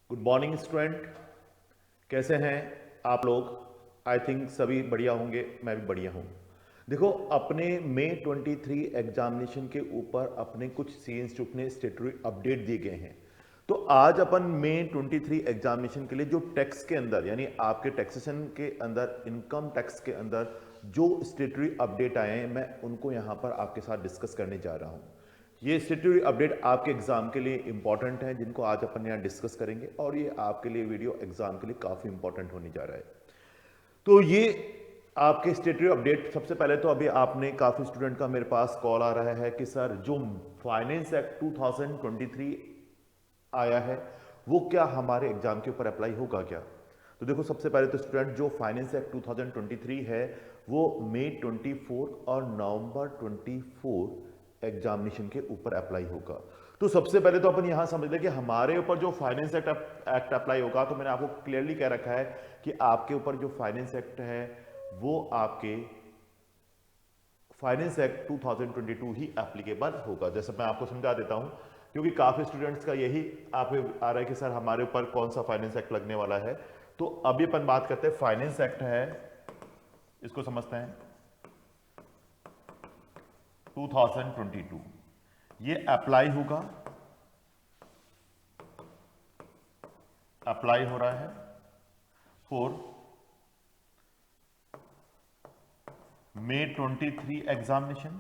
Good morning student, कैसे हैं आप लोग। आई थिंक सभी बढ़िया होंगे, मैं भी बढ़िया हूँ। देखो, अपने मई 23 एग्जामिनेशन के ऊपर अपने कुछ सी इंस्टीट्यूट ने स्टेटरी अपडेट दिए गए हैं। तो आज अपन मई 23 एग्जामिनेशन के लिए जो टैक्स के अंदर यानी आपके टैक्सेशन के अंदर इनकम टैक्स के अंदर जो स्टेटरी अपडेट आए हैं, मैं उनको यहाँ पर आपके साथ डिस्कस करने जा रहा हूँ। ये स्टेटरी अपडेट आपके एग्जाम के लिए इंपॉर्टेंट है, जिनको आज अपन यहाँ डिस्कस करेंगे, और ये आपके लिए वीडियो एग्जाम के लिए काफ़ी इंपॉर्टेंट होने जा रहा है। तो ये आपके स्टेटरी अपडेट, सबसे पहले तो अभी आपने काफ़ी स्टूडेंट का मेरे पास कॉल आ रहा है कि सर जो फाइनेंस एक्ट 2023 आया है वो क्या हमारे एग्जाम के ऊपर अप्लाई होगा क्या। तो देखो, सबसे पहले तो स्टूडेंट जो फाइनेंस एक्ट 2023 है वो मई 24 और नवंबर 24 एग्जामिनेशन के ऊपर अप्लाई होगा। तो सबसे पहले तो अपन यहां समझ लें कि हमारे ऊपर जो फाइनेंस एक्ट अप्लाई होगा, तो मैंने आपको क्लियरली कह रखा है कि आपके ऊपर जो फाइनेंस एक्ट है वो आपके फाइनेंस एक्ट 2022 ही एप्लीकेबल होगा। जैसे मैं आपको समझा देता हूं, क्योंकि काफी स्टूडेंट्स का यही आप आ रहा है कि सर हमारे ऊपर कौन सा फाइनेंस एक्ट लगने वाला है। तो अभी अपन बात करते हैं, फाइनेंस एक्ट है, इसको समझते हैं 2022, ये अप्लाई होगा, अप्लाई हो रहा है फॉर मई 23 एग्जामिनेशन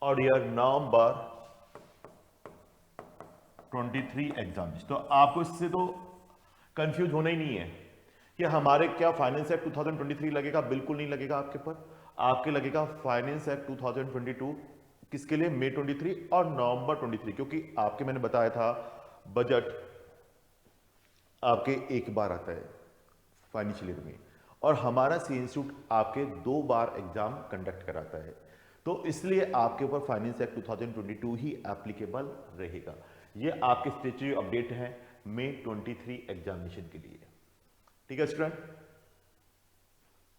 और ईयर नवंबर 23 एग्जामिनेशन। तो आपको इससे तो कंफ्यूज होना ही नहीं है कि हमारे क्या फाइनेंस एक्ट 2023 लगेगा। बिल्कुल नहीं लगेगा आपके ऊपर, आपके लगेगा फाइनेंस एक्ट 2022। किसके लिए? मई 23 और नवंबर 23, क्योंकि आपके मैंने बताया था बजट आपके एक बार आता है फाइनेंशियल ईयर में, और हमारा सी इंस्टीट्यूट आपके 2 बार एग्जाम कंडक्ट कराता है। तो इसलिए आपके ऊपर फाइनेंस एक्ट 2022 ही एप्लीकेबल रहेगा। ये आपके स्टेटरी अपडेट है मई 23 एग्जामिनेशन के लिए। ठीक है स्टूडेंट,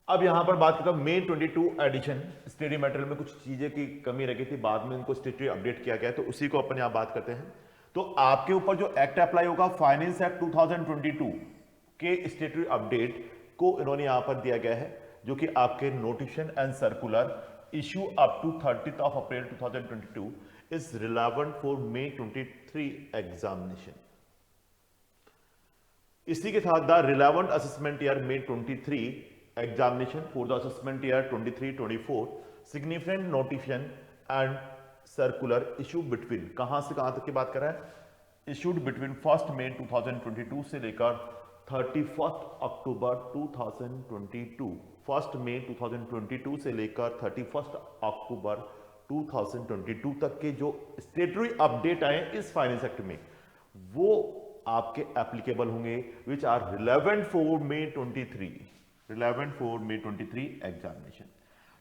अब यहां पर बात करता हूं मई 22 एडिशन स्टडी मटेरियल में कुछ चीजें की कमी रह गई थी, बाद में इनको स्टेटरी अपडेट किया गया, तो उसी को अपन यहां बात करते हैं। तो आपके ऊपर जो एक्ट अप्लाई होगा, फाइनेंस एक्ट 2022 के स्टेटरी अपडेट को इन्होंने यहां पर दिया गया है, जो कि आपके notification and circular issue up to 30 of April 2022 is relevant for May 23 examination. इसी के साथ the relevant assessment year May 23 examination for the assessment year 23-24 significant notification and circular issue between, कहां से कहां तक की बात कर रहा है, इशूड बिटवीन 1 मई 2022 से लेकर 31 अक्टूबर 2022, 1 मई 2022 से लेकर 31 अक्टूबर 2022 तक के जो स्टेटरी अपडेट आए इस फाइनेंस एक्ट में, वो आपके एप्लीकेबल होंगे, which are relevant for May 23, relevant for May 23 examination.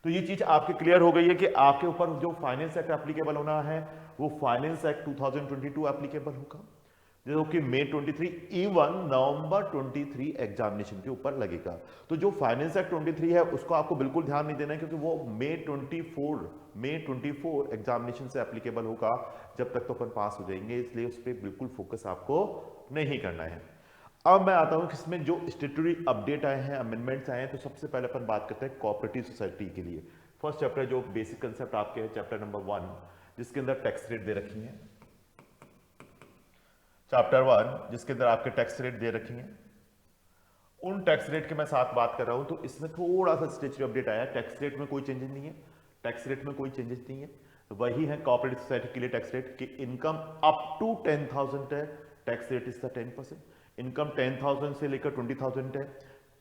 तो ये चीज आपके क्लियर हो गई है कि आपके ऊपर जो फाइनेंस एक्ट एप्लीकेबल होना है वो फाइनेंस एक्ट 2022 एप्लीकेबल होगा, जो कि मई 23 इवन नवंबर 23 एग्जामिनेशन के ऊपर लगेगा। तो जो फाइनेंस एक्ट 23 है उसको आपको बिल्कुल ध्यान नहीं देना है, क्योंकि वो मई 24 एग्जामिनेशन से एप्लीकेबल होगा, जब तक तो अपन पास हो जाएंगे, इसलिए उस पर बिल्कुल फोकस आपको नहीं करना है। अब मैं आता हूं कि इसमें जो स्टेटरी अपडेट आए हैं, अमेंडमेंट्स आए हैं, तो सबसे पहले अपन बात करते हैं कोऑपरेटिव सोसाइटी के लिए। फर्स्ट चैप्टर जो बेसिक कंसेप्ट आपके है, चैप्टर नंबर 1, जिसके अंदर टैक्स रेट दे रखी है, चैप्टर 1 जिसके अंदर आपके टैक्स रेट दे रखी हैं, उन टैक्स रेट के मैं साथ बात कर रहा हूं। तो इसमें थोड़ा सा स्टेटरी अपडेट आया है, टैक्स रेट में कोई चेंजेस नहीं है, टैक्स रेट में कोई चेंजेस नहीं है, वही है कोऑपरेटिव सोसाइटी के लिए टैक्स रेट कि इनकम अप टू 10,000 है, tax rate is the 10%, income 10,000 से लेकर 20,000 है,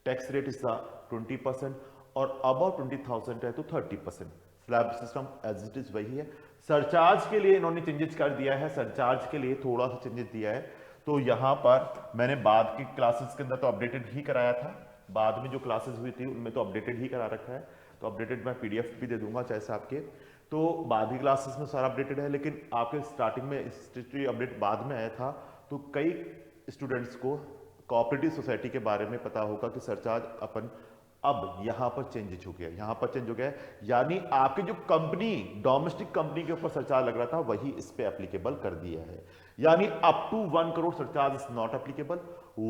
टैक्स रेट इज द 20%, और अबव 20,000 है तो 30%। Slab system as it is वही है। सरचार्ज के लिए इन्होंने चेंजेस कर दिया है, सरचार्ज के लिए थोड़ा सा चेंजेस दिया है। तो यहां पर मैंने बाद की क्लासेस के अंदर तो अपडेटेड ही कराया था, बाद में जो क्लासेस हुई थी उनमें तो अपडेटेड ही करा रखा है, तो अपडेटेड मैं पीडीएफ भी दे दूंगा चाहे से आपके, तो बाद की क्लासेस में सारा अपडेटेड है। लेकिन आपके स्टार्टिंग में स्टेटरी अपडेट बाद में आया था, तो कई स्टूडेंट्स को कोऑपरेटिव सोसाइटी के बारे में पता होगा कि सरचार्ज अपन अब यहां पर चेंज हो गया, यहां पर चेंज हो गया है, यानी आपकी जो कंपनी डोमेस्टिक कंपनी के ऊपर सरचार्ज लग रहा था वही इस पे एप्लीकेबल कर दिया है। यानी up to 1 crore surcharge is not applicable,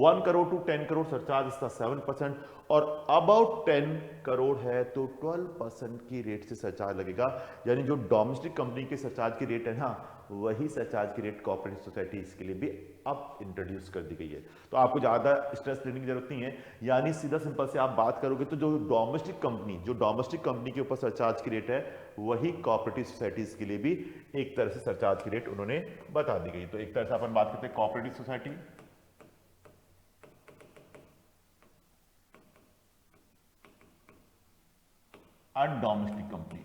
1 crore to 10 crore surcharge इसका 7%, और अबाउट 10 करोड़ है तो 12% की रेट से सरचार्ज लगेगा। यानी जो डोमेस्टिक कंपनी के सरचार्ज की रेट है ना, वही सरचार्ज की रेट कॉर्पोरेट सोसाइटीज के लिए भी अब इंट्रोड्यूस कर दी गई है। तो आपको ज्यादा स्ट्रेस लेने की जरूरत नहीं है, यानी सीधा सिंपल से आप बात करोगे तो जो डोमेस्टिक कंपनी के ऊपर सरचार्ज की रेट है वही कॉर्पोरेटिव सोसाइटीज के लिए भी एक तरह से सरचार्ज की रेट उन्होंने बता दी गई। तो एक तरह से अपन बात करते हैं corporative society and domestic company,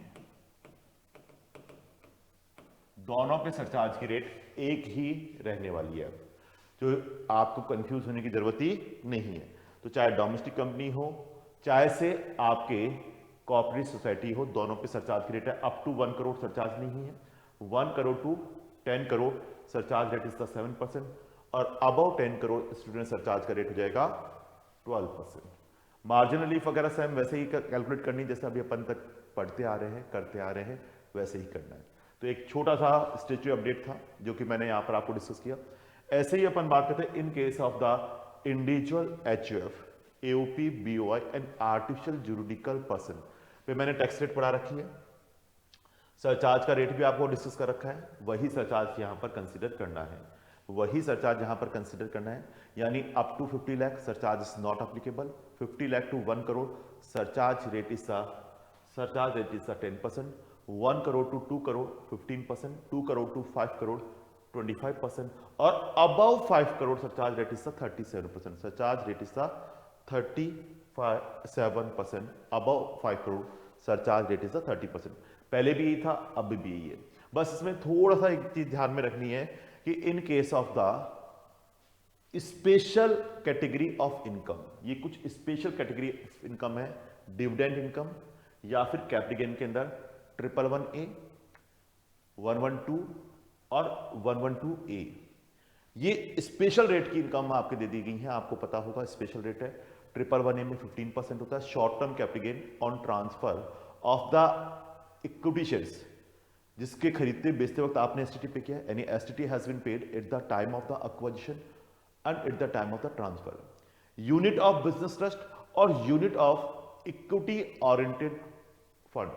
दोनों पे सरचार्ज की रेट एक ही रहने वाली है, जो आपको कंफ्यूज होने की जरूरत ही नहीं है। तो चाहे डोमेस्टिक कंपनी हो चाहे से आपके कॉर्पोरेट सोसाइटी हो, दोनों पे सरचार्ज की रेट है अप टू 1 करोड़ सरचार्ज नहीं है, 1 crore to 10 crore surcharge rate is the 7%, और अबव 10 करोड़ स्टूडेंट सरचार्ज का रेट हो जाएगा 12%। मार्जिनल रिलीफ वगैरह सेम वैसे ही कैलकुलेट करनी जैसे अभी अपन तक पढ़ते आ रहे हैं करते आ रहे हैं वैसे ही करना है। तो एक छोटा सा स्टेचू अपडेट था जो कि मैंने यहां पर आपको डिस्कस किया। ऐसे ही अपन बात करते हैं in case of the individual HUF, AOP, BOI and artificial juridical person पे मैंने टैक्स रेट पढ़ा रखी है, सरचार्ज का रेट भी आपको डिस्कस कर रखा है, वही सरचार्ज यहां पर कंसीडर करना है, वही सरचार्ज यहां पर कंसीडर करना है। यानी up to 50 lakh surcharge is not applicable, 50 lakh to 1 crore surcharge rate is the 10%, 1 crore to 2 crore 15%, 2 crore to 5 crore 25%, और above 5 crore surcharge rate is the 37%, surcharge rate is the 37%, above 5 crore surcharge rate is the 30%। पहले भी यही था, अब भी यही है। बस इसमें थोड़ा सा एक चीज ध्यान में रखनी है कि in case of the special category of income, ये कुछ स्पेशल कैटेगरी ऑफ इनकम है, डिविडेंड इनकम या फिर कैपिटल गेन के अंदर 111A, 112 और 112A, ये स्पेशल रेट की इनकम आपके दे दी गई है। आपको पता होगा स्पेशल रेट है 111A में 15% होता है short term capital gain on transfer of the equity shares, जिसके खरीदते बेचते वक्त आपने एसटीटी पे किया, यानी STT has been paid at the time of the acquisition and at the time of the transfer. Unit of business trust और unit of equity oriented fund,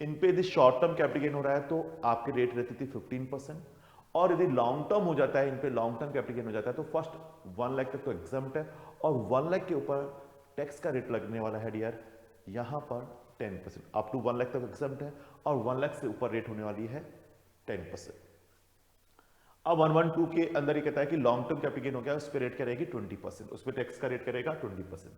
इन पे यदि शॉर्ट टर्म कैपिटल गेन हो रहा है तो आपकी रेट रहती थी 15%, और यदि लॉन्ग टर्म हो जाता है, इन पे लॉन्ग टर्म कैपिटल गेन हो जाता है तो फर्स्ट 1 लाख तक तो एग्जम्प्ट है, और 1 लाख के ऊपर टैक्स का रेट लगने वाला है डियर यहां पर 10%, अप टू 1 लाख तक एग्जम्प्ट है, और 1 लाख से ऊपर रेट होने वाली है 10%। अब 112 के अंदर ये कहता है कि लॉन्ग टर्म कैपिटल गेन हो गया, उस पर रेट क्या रहेगी 20%, उस पर टैक्स का रेट करेगा 20%।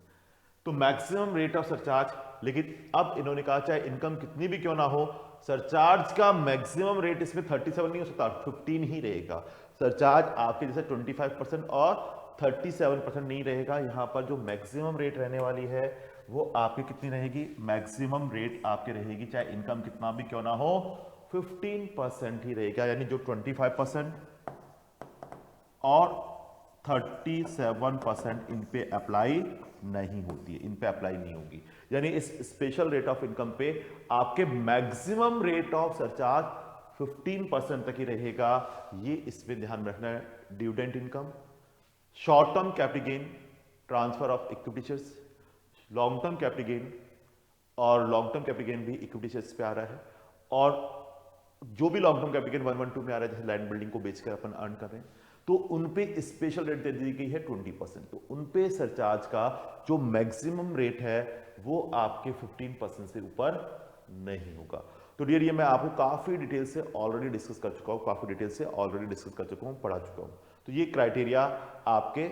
तो मैक्सिमम रेट ऑफ सरचार्ज, लेकिन अब इन्होंने कहा चाहे इनकम कितनी भी क्यों ना हो, सरचार्ज का मैक्सिमम रेट इसमें 37 नहीं हो सकता, 15 ही रहेगा। सरचार्ज आपके जैसे 25% और 37% नहीं रहेगा। यहां पर जो मैक्सिमम रेट रहने वाली है वो आपकी कितनी रहेगी, मैक्सिमम रेट आपके रहेगी चाहे इनकम कितना भी क्यों ना हो 15% ही रहेगा। यानी जो 25% और 37% इन पे अप्लाई नहीं होती है, इन पे अप्लाई नहीं होगी। यानी इस स्पेशल रेट ऑफ इनकम पे आपके मैक्सिमम रेट ऑफ सरचार्ज 15% तक ही रहेगा। ये इसमें ध्यान रखना है। Dividend income, short term capital gain, transfer of equity shares, long term capital gain, और लॉन्ग टर्म कैपिटल गेन भी इक्विटी शेयर्स पे आ रहा है, और जो भी लॉन्ग टर्म कैपिटल गेन 112 में आ रहा है, जैसे लैंड बिल्डिंग को बेचकर अपन अर्न कर रहे हैं, तो उनपे स्पेशल रेट दे दी गई है 20%। तो उनपे सरचार्ज का जो मैक्सिमम रेट है वो आपके 15% से ऊपर नहीं होगा। तो डियर ये मैं आपको काफी डिटेल से ऑलरेडी डिस्कस कर चुका हूं, पढ़ा चुका हूं। तो ये क्राइटेरिया आपके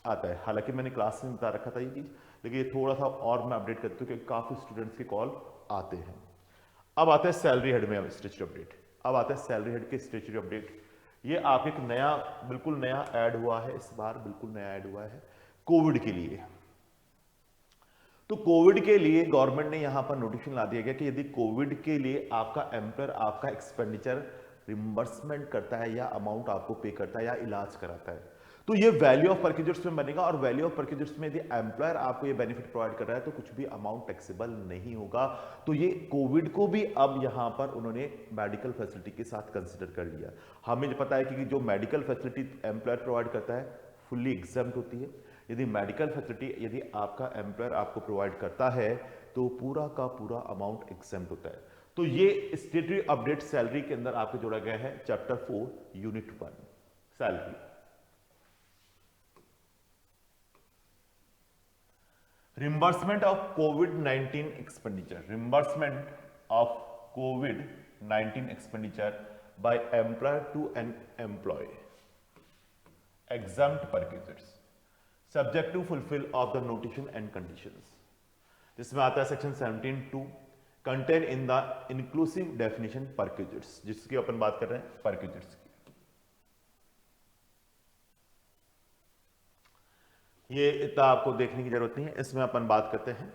आता है। हालांकि मैंने क्लास में बता रखा था ये चीज, लेकिन ये थोड़ा सा और मैं अपडेट करता हूं क्योंकि काफी स्टूडेंट्स के कॉल आते हैं। अब आता है सैलरी हेड में स्टेचुरी अपडेट। अब आता है सैलरी हेड के स्टेचुरी अपडेट। ये आपके एक नया, बिल्कुल नया ऐड हुआ है, इस बार बिल्कुल नया ऐड हुआ है कोविड के लिए। तो कोविड के लिए गवर्नमेंट ने यहां पर नोटिफिकेशन ला दिया गया कि यदि कोविड के लिए आपका एम्प्लॉयर आपका एक्सपेंडिचर रिम्बर्समेंट करता है या अमाउंट आपको पे करता है या इलाज कराता है, तो ये वैल्यू ऑफ परक्यूजर्स में बनेगा, और वैल्यू ऑफ परक्यूजर्स में यदि एम्प्लॉयर आपको ये बेनिफिट प्रोवाइड कर रहा है तो कुछ भी अमाउंट टैक्सेबल नहीं होगा। तो ये कोविड को भी अब यहां पर उन्होंने मेडिकल फैसिलिटी के साथ कंसिडर कर लिया। हमें पता है कि जो मेडिकल फैसिलिटी एम्प्लॉयर प्रोवाइड करता है फुल्ली एग्जम्प्ट होती है। यदि मेडिकल फैसिलिटी यदि आपका एम्प्लॉयर आपको प्रोवाइड करता है तो पूरा का पूरा अमाउंट एग्जम्प्ट होता है। तो ये स्टेटरी अपडेट सैलरी के अंदर आपको जोड़ा गया है chapter 4 unit 1 salary. Reimbursement of कोविड-19 एक्सपेंडिचर, रिम्बर्समेंट ऑफ कोविड-19 expenditure by employer to an employee exempt purchasers subject to fulfill of the notification and conditions, जिसमें आता है section 17(2) contain in the inclusive definition purchasers, जिसकी अपन बात कर रहे हैं purchasers की। ये इतना आपको देखने की जरूरत नहीं है, इसमें अपन बात करते हैं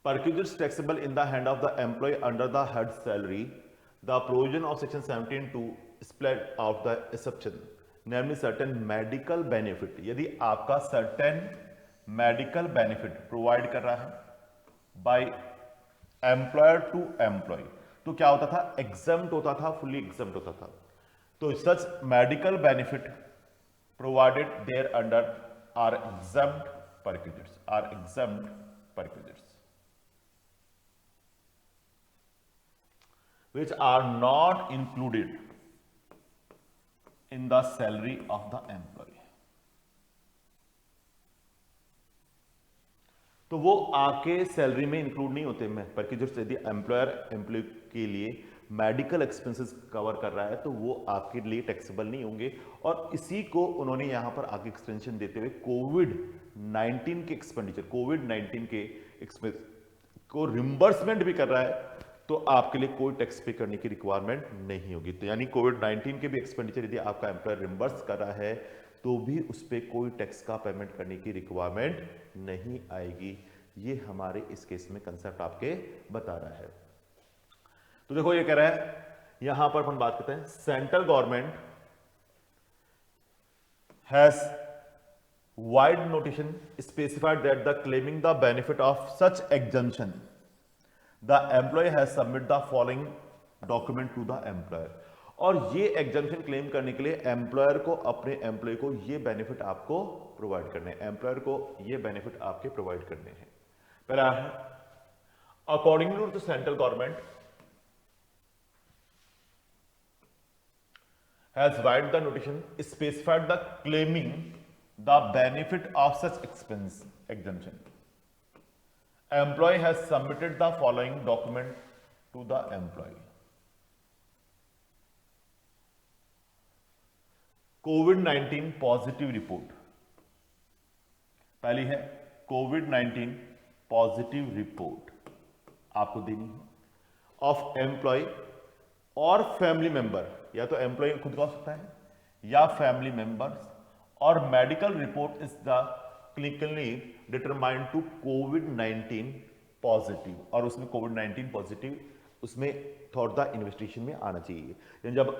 purchasers taxable in the hand of the employee under the head salary, the provision of section 17(2) split out the exception, namely certain medical benefit। यदि आपका certain medical benefit प्रोवाइड कर रहा है बाय एम्प्लॉयर टू एम्प्लॉय, तो क्या होता था, exempt होता था, फुल्ली एग्जम्प्ट होता था। तो such medical benefit provided thereunder are exempt perquisites, are exempt perquisites which are not included in the salary of the employee। तो वो आपके सैलरी में इंक्लूड नहीं होते में परक्यूजर्स। यदि एम्प्लॉयर एम्प्लॉय के लिए मेडिकल एक्सपेंसेस कवर कर रहा है तो वो आपके लिए टैक्सेबल नहीं होंगे। और इसी को उन्होंने यहां पर आगे एक्सटेंशन देते हुए कोविड-19 के एक्सपेंडिचर, कोविड-19 के एक्सपेंस को रिम्बर्समेंट भी कर रहा है तो आपके लिए कोई टैक्स पे करने की रिक्वायरमेंट नहीं होगी। तो यानी कोविड-19 के भी एक्सपेंडिचर यदि आपका एम्प्लॉयर रिम्बर्स कर रहा है तो भी उस पर कोई टैक्स का पेमेंट करने की रिक्वायरमेंट नहीं आएगी। ये हमारे इस केस में कंसेप्ट आपके बता रहा है। तो देखो ये कह रहा है, यहां पर अपन बात करते हैं central government has vide notification specified that the claiming the benefit of such exemption the employee has submit the following document to the employer. और ये एग्जम्पशन क्लेम करने के लिए एम्प्लॉयर को अपने एम्प्लॉय को ये बेनिफिट आपको प्रोवाइड करने हैं, एम्प्लॉयर को ये बेनिफिट आपके प्रोवाइड करने हैं। पहला है according to the central government has vide the notification specified the claiming the benefit of such expense exemption, employee has submitted the following document to the employee। कोविड-19 पॉजिटिव रिपोर्ट, पहली है कोविड-19 positive report आपको देनी है of employee और family member, या तो एम्प्लॉय खुद का हो सकता है या फैमिली मेंबर्स, और medical report is the clinically determined to कोविड-19 पॉजिटिव, और उसमें कोविड-19 पॉजिटिव उसमें थोड़ा इन्वेस्टिगेशन में आना चाहिए। यानी जब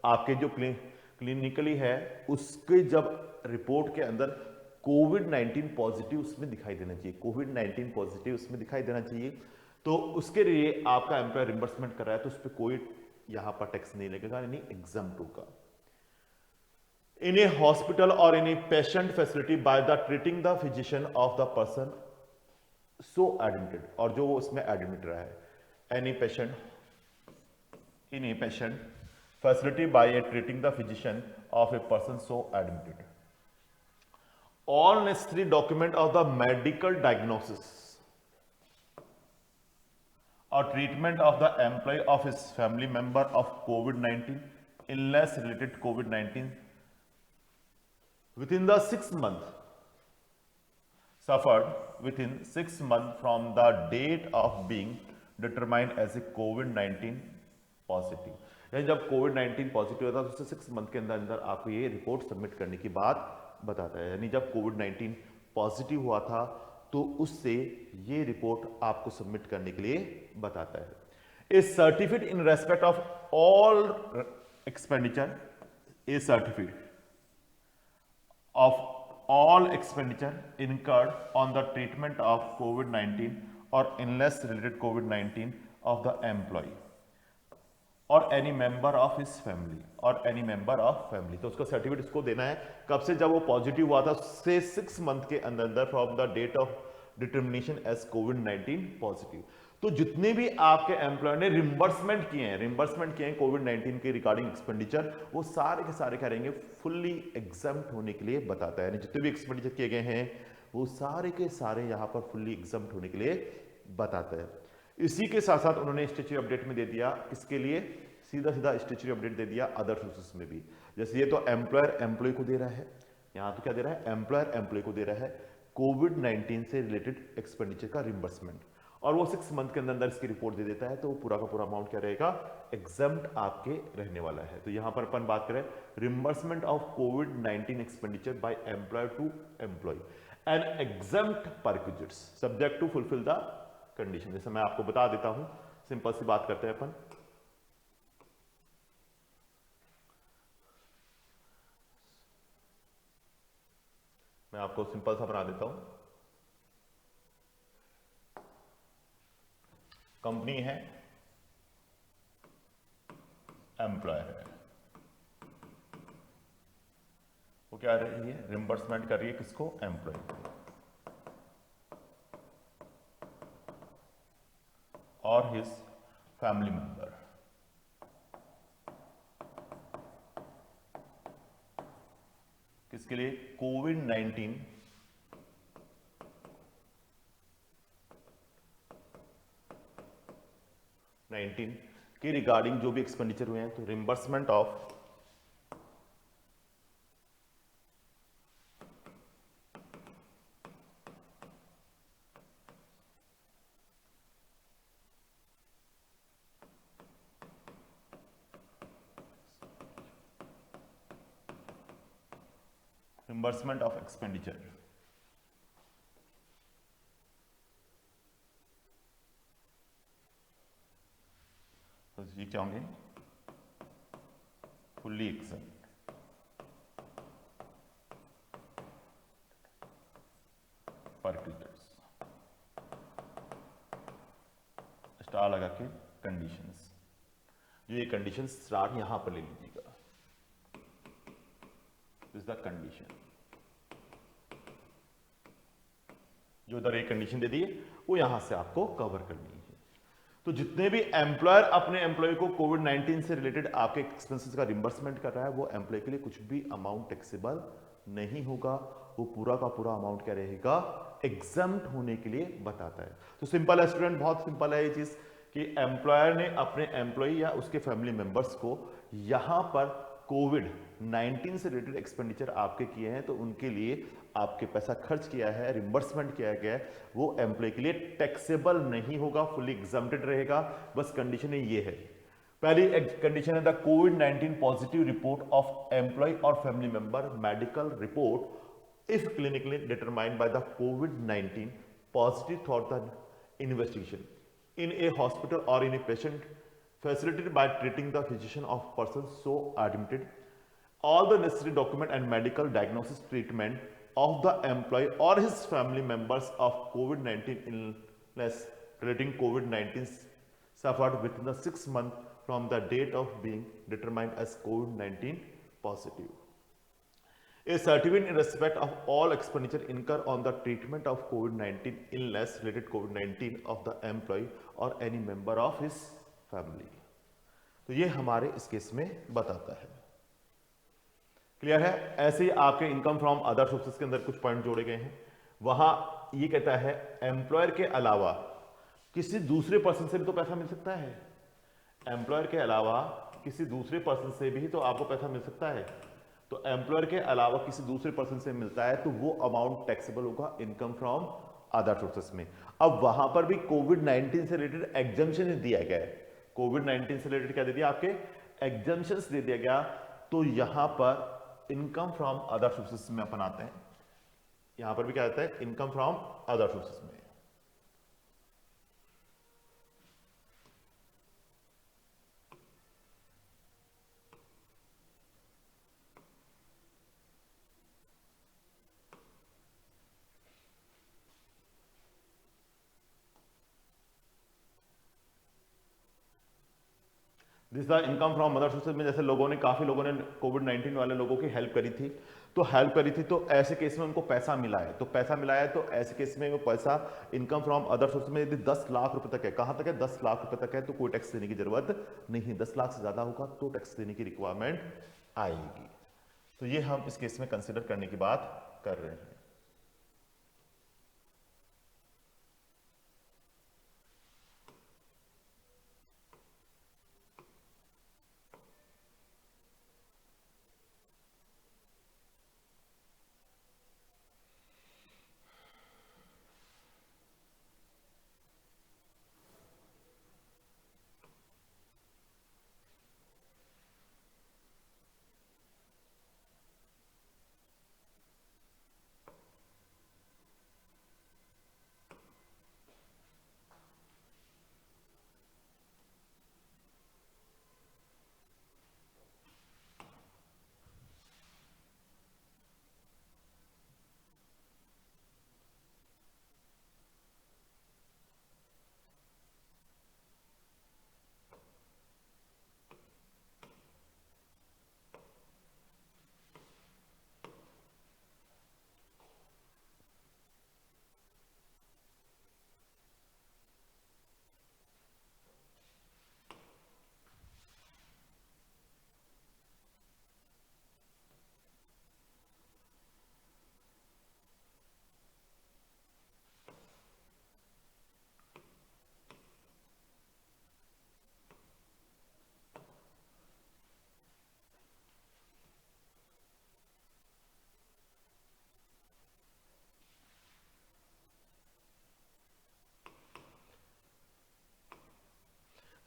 आपके जो क्लिनिकली है उसके जब रिपोर्ट के अंदर कोविड-19 पॉजिटिव उसमें दिखाई देना चाहिए, कोविड-19 पॉजिटिव उसमें दिखाई देना चाहिए, तो उसके लिए आपका एम्प्लॉयर रिम्बर्समेंट कर रहा है तो उस पर कोई यहां पर टैक्स नहीं लगेगा, यानी एग्जम्प्ट होगा। in a hospital or in a patient facility by the treating the physician of the person so admitted, और जो उसमें एडमिट रहा है any patient in a patient facility by a treating the physician of a person so admitted, all necessary document of the medical diagnosis or treatment of the employee of his family member of COVID-19 illness related COVID-19 within the 6 month suffered within 6 months from the date of being determined as a COVID-19 positive, यानी जब कोविड-19 positive होता है तो उससे 6 month के अंदर अंदर आपको ये रिपोर्ट सबमिट करने की बात बताता है। यानी जब कोविड-19 पॉजिटिव हुआ था तो उससे ये रिपोर्ट आपको सबमिट करने के लिए बताता है। A certificate in respect of all expenditure a certificate of all expenditure incurred on the treatment of COVID-19 or illness related COVID-19 of the employee और any member of his family और any member of family. तो उसका certificate इसको देना है कब से, जब वो पॉजिटिव हुआ था उससे 6 मंथ के अंदर अंदर from the date of determination as कोविड-19 पॉजिटिव। तो जितने भी आपके एम्प्लॉयर ने रिम्बर्समेंट किए हैं कोविड-19 के रिगार्डिंग एक्सपेंडिचर, वो सारे के सारे क्या रहेंगे, फुल्ली एग्जम्प्ट होने के लिए बताता है। जितने भी एक्सपेंडिचर किए गए हैं वो सारे के सारे यहाँ पर फुल्ली एग्जम्प्ट होने के लिए बताता है। इसी के साथ साथ उन्होंने स्टैट्यूटरी अपडेट में दे दिया, किसके लिए, सीधा सीधा स्टैट्यूटरी अपडेट दे दिया अदर सोर्सेस में भी। जैसे ये तो एम्प्लॉयर एम्प्लॉय को दे रहा है, यहाँ तो क्या दे रहा है, एम्प्लॉयर एम्प्लॉय को दे रहा है कोविड-19 से रिलेटेड एक्सपेंडिचर का रिम्बर्समेंट, और वो 6 मंथ के अंदर अंदर इसकी रिपोर्ट दे देता है। तो वो पूरा का पूरा अमाउंट क्या रहेगा, एग्जम्प्ट आपके रहने वाला है। तो यहां पर अपन बात करें रिम्बर्समेंट ऑफ कोविड-19 expenditure by employer to employee and exempt perquisites subject to fulfil the condition. जैसे मैं आपको बता देता हूं, सिंपल सी बात करते हैं अपन। मैं आपको सिंपल सा बना देता हूं। कंपनी है, एम्प्लॉयर है, वो क्या रही है, रिम्बर्समेंट कर रही है किसको, एम्प्लॉय को, और हिज फैमिली मेंबर। किसके लिए, कोविड-19 के रिगार्डिंग जो भी एक्सपेंडिचर हुए हैं, तो रिम्बर्समेंट ऑफ एक्सपेंडिचर। तो ये क्या होंगे, फुल्ली एग्जम्प्ट, परक्विजिट्स, स्टार लगा के कंडीशंस। जो ये कंडीशंस स्टार यहां पर ले लीजिएगा, इज द कंडीशन। जो उधर एक कंडीशन दे दी है वो यहां से आपको कवर करनी है। तो जितने भी एम्प्लॉयर अपने एम्प्लॉय को कोविड-19 से रिलेटेड आपके एक्सपेंसेस का रिम्बर्समेंट कर रहा है, वो एम्प्लॉय के लिए कुछ भी अमाउंट टैक्सेबल नहीं होगा। वो पूरा का पूरा अमाउंट क्या रहेगा, एग्जम्प्ट होने के लिए बताता है। तो सिंपल है स्टूडेंट, बहुत सिंपल है ये चीज कि एम्प्लॉयर ने अपने एम्प्लॉय या उसके फैमिली मेंबर्स को यहां पर कोविड-19 से रिलेटेड एक्सपेंडिचर आपके किए हैं, तो उनके लिए आपके पैसा खर्च किया है, रिम्बर्समेंट किया गया है, वो एम्प्लॉय के लिए टैक्सेबल नहीं होगा, फुली एग्जम्प्टेड रहेगा। बस कंडीशन ये है, पहली कंडीशन है द कोविड-19 पॉजिटिव रिपोर्ट ऑफ एम्प्लॉय और family member medical report if clinically determined by the कोविड-19 positive for the investigation in a hospital or in a patient facilitated by treating the physician of person so admitted, all the necessary document and medical diagnosis treatment of the employee or his family members of COVID-19 illness relating COVID-19 suffered within the 6 months from the date of being determined as COVID-19 positive. A certificate in respect of all expenditure incurred on the treatment of COVID-19 illness related COVID-19 of the employee or any member of his family. तो ये हमारे इस case में बताता है। Clear है? ऐसे ही आपके इनकम फ्रॉम अदर सोर्सेस के अंदर कुछ पॉइंट जोड़े गए हैं। वहां ये कहता है एम्प्लॉयर के अलावा किसी दूसरे पर्सन से भी तो पैसा मिल सकता है। एम्प्लॉयर के अलावा किसी दूसरे पर्सन से भी तो आपको पैसा मिल सकता है। तो एम्प्लॉयर के अलावा किसी दूसरे पर्सन से मिलता है तो वो अमाउंट टैक्सेबल होगा इनकम फ्रॉम अदर सोर्सेस में। अब वहां पर भी कोविड-19 से रिलेटेड एग्जम्पशन दिया गया है। कोविड-19 से रिलेटेड क्या दे दिया, आपके एग्जम्पशंस दे दिया गया। तो यहां पर इनकम फ्रॉम अदर सोर्सेस में अपन आते हैं। यहां पर भी क्या आता है, इनकम फ्रॉम अदर सोर्सेस में। This the income from mother sources में जैसे लोगों ने, काफी लोगों ने कोविड-19 वाले लोगों की हेल्प करी थी, तो ऐसे केस में उनको पैसा मिला है, तो ऐसे केस में वो पैसा इनकम फ्रॉम अदर सोर्स में यदि 10 लाख रुपए तक है, कहां तक है, 10 लाख रुपए तक है, तो कोई टैक्स देने की जरूरत नहीं। 10 लाख से ज्यादा होगा तो टैक्स देने की रिक्वायरमेंट आएगी। तो ये हम इस केस में कंसिडर करने की बात कर रहे हैं।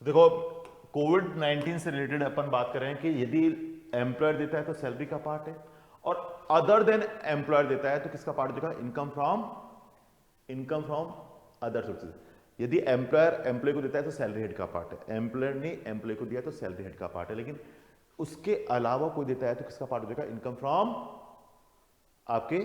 देखो, कोविड-19 से रिलेटेड अपन बात कर रहे हैं कि यदि एम्प्लॉयर देता है तो सैलरी का पार्ट है, और अदर देन एम्प्लॉयर देता है तो किसका पार्ट देगा, इनकम फ्रॉम अदर सोर्सेज। यदि एम्प्लॉयर एम्प्लॉय को देता है तो सैलरी हेड का पार्ट है, एम्प्लॉयर ने एम्प्लॉय को दिया तो सैलरी हेड का पार्ट है, लेकिन उसके अलावा कोई देता है तो किसका पार्ट हो जाएगा, इनकम फ्रॉम आपके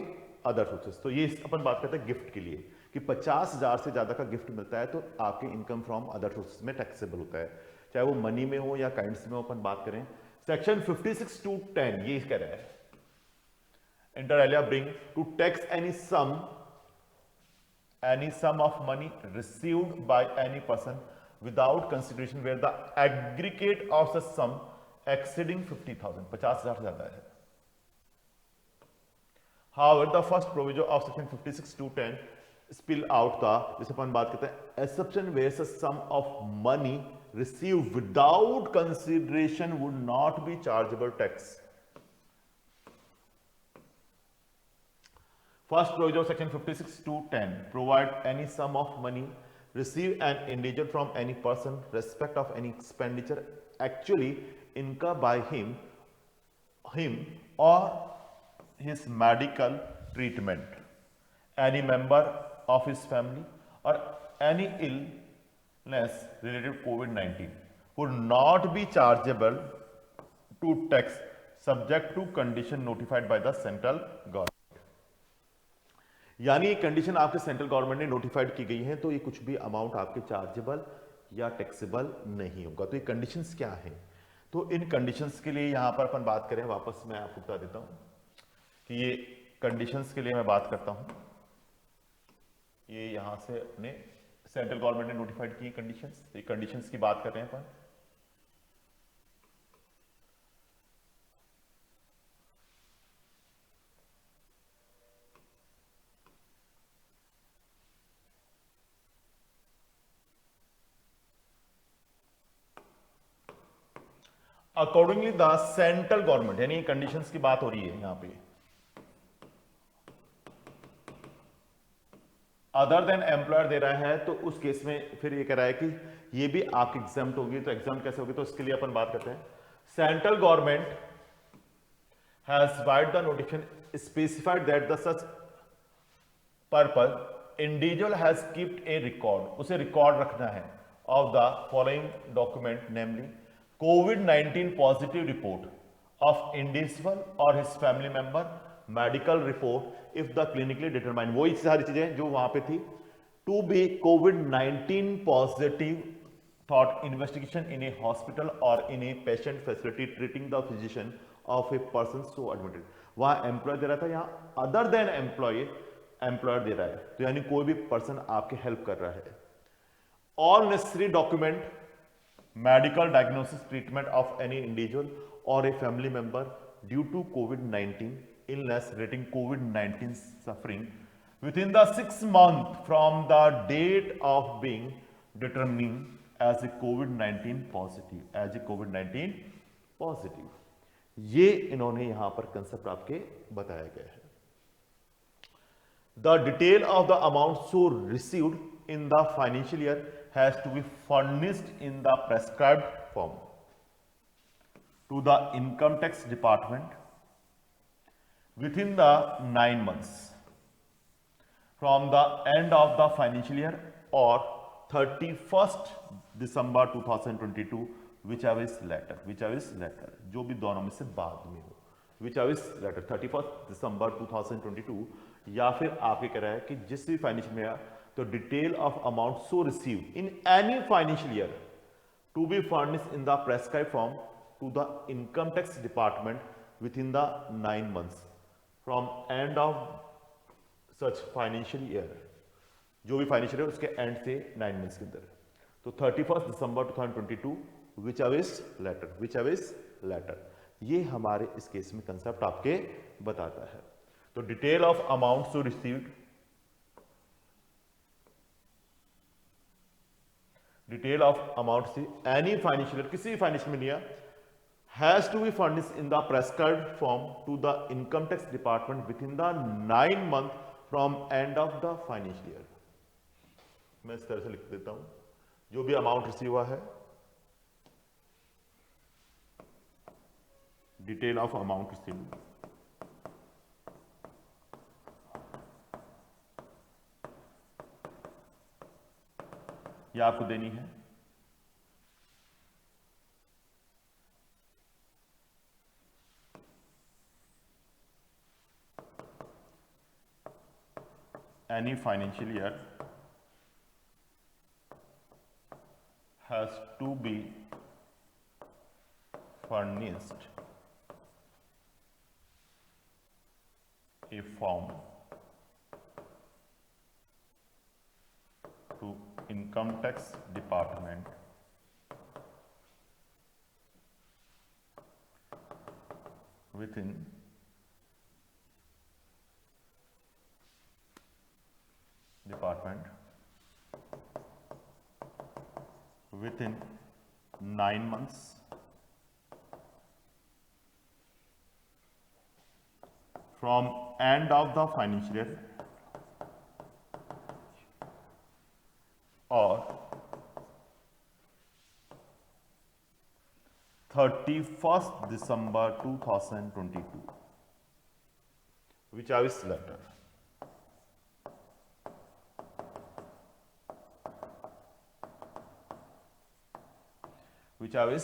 अदर सोर्सेस। तो ये अपन बात करते हैं गिफ्ट के लिए कि 50,000 से ज्यादा का गिफ्ट मिलता है तो आपके इनकम फ्रॉम अदर सोर्सेस में टैक्सेबल होता है, चाहे वो मनी में हो या काइंड्स में हो। अपन बात करें सेक्शन 56 to 10, ये कह रहा है inter alia bring to tax any sum of money received by any person without consideration where the aggregate of the sum exceeding 50,000, 50,000 से ज्यादा है। However, the first provision of section 56 to 10 spill out का, जिसे अपन बात करते हैं exception where the sum of money received without consideration would not be chargeable tax। First provision of section 56 to 10 provide any sum of money received an individual from any person respect of any expenditure actually incurred by him or his medical treatment, any member of his family, or any illness related to COVID-19 would not be chargeable to tax subject to condition notified by the central government। यानी ये condition आपके central government ने notified की गई है, तो ये कुछ भी अमाउंट आपके चार्जेबल या टैक्सेबल नहीं होगा। तो ये कंडीशंस क्या हैं, तो इन कंडीशंस के लिए यहां पर अपन बात करें, वापस मैं आपको बता देता हूं कि ये कंडीशंस के लिए मैं बात करता हूं, ये यहां से अपने सेंट्रल गवर्नमेंट ने नोटिफाइड की कंडीशंस, ये कंडीशंस की बात कर रहे हैं अपन। अकॉर्डिंगली द सेंट्रल गवर्नमेंट, यानी कंडीशंस की बात हो रही है यहां पे, अदर देन एम्प्लॉयर दे रहा है, तो उस केस में फिर ये कह रहा है कि ये भी आपकी एग्जाम्प्ट होगी। तो एग्जाम्प्ट कैसे होगी, तो इसके लिए अपन बात करते हैं, central government has vide the notification specified that the such purpose individual has kept a record, उसे रिकॉर्ड रखना है of the following document, namely COVID-19 positive report of individual और his family member, medical report if the clinically determined, वही सारी चीजें जो वहां पे थी, to be COVID-19 positive thought investigation in a hospital or in a patient facility treating the physician of a person so admitted। वहां employ दे रहा था, यहां other than employ employer they रहा है, तो यानी कोई भी पर्सन आपके हेल्प कर रहा है। All necessary document medical diagnosis treatment of any individual or a family member due to COVID-19 illness rating COVID-19 suffering within the 6 month from the date of being determined as a COVID-19 positive। ये इन्होंने यहां पर concept आपके बताया गया है। The detail of the amount so received in the financial year has to be furnished in the prescribed form to the income tax department within the 9 months from the end of the financial year or 31st December 2022 whichever is later जो भी दोनों में से बाद में हो, whichever is later 31st December 2022 या फिर आपके कह रहा है कि जिस भी फाइनेंशियल में तो detail of amount so receive in any financial year to be furnished in the prescribe form to the income tax department within the 9 months from end of such financial year, जो भी financial year उसके and से 9 months के अंदर। तो 31st December 2022 whichever is later, ये हमारे इस केस में कंसेप्ट आपके बताता है। तो detail of amount so received, detail of amount से एनी फाइनेंशियल किसी भी फाइनेंशियल में लिया has to be furnished in the prescribed form to the income tax department within the 9 month from end of the financial year. मैं इस तरह से लिख देता हूं, जो भी अमाउंट रिसीव हुआ है, डिटेल ऑफ अमाउंट रिसीव्ड, ये आपको देनी है। Any financial year has to be furnished a form to income tax department within within 9 months from end of the financial year or 31st December 2022 whichever is later। whichever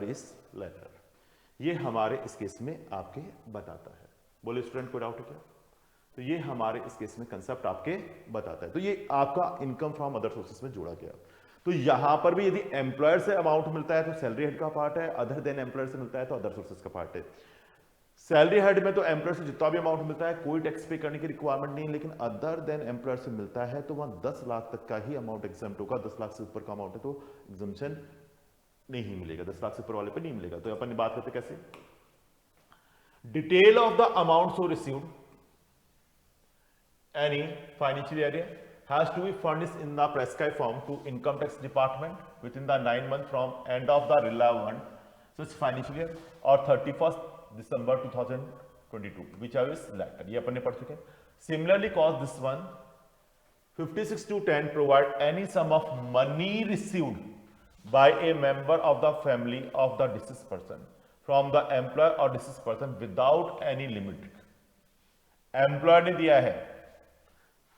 is later, ये हमारे इस case में आपके बताता है। बोले student को doubt है क्या? तो ये हमारे इस केस में कंसेप्ट आपके बताता है। तो ये आपका इनकम फ्रॉम अदर सोर्सेस में जोड़ा गया। तो यहां पर भी यदि एम्प्लॉयर से अमाउंट मिलता है तो सैलरी हेड का पार्ट है, अदर देन एम्प्लॉयर से मिलता है तो अदर सोर्सेस का पार्ट है। सैलरी हेड में तो एम्प्लॉयर से जितना भी अमाउंट मिलता है कोई टैक्स पे करने की रिक्वायरमेंट नहीं है, लेकिन अदर देन एम्प्लॉयर से मिलता है तो वहां 10 लाख तक का ही अमाउंट एग्जाम्प्ट होगा। 10 लाख से ऊपर का अमाउंट है तो एग्जाम्पशन नहीं मिलेगा, 10 लाख से ऊपर वाले पे नहीं मिलेगा। तो अपन बात करते कैसे, detail of the amount so received any financial year has to be furnished in the prescribed form to income tax department within the 9 months from end of the relevant such financial year or 31st December 2022 whichever is later। ये अपन ने पढ़ चुके हैं। Similarly cause this one 56 to 10 provide any sum of money received by a member of the family of the deceased person from the employer or deceased person without any limit। Employer ने दिया है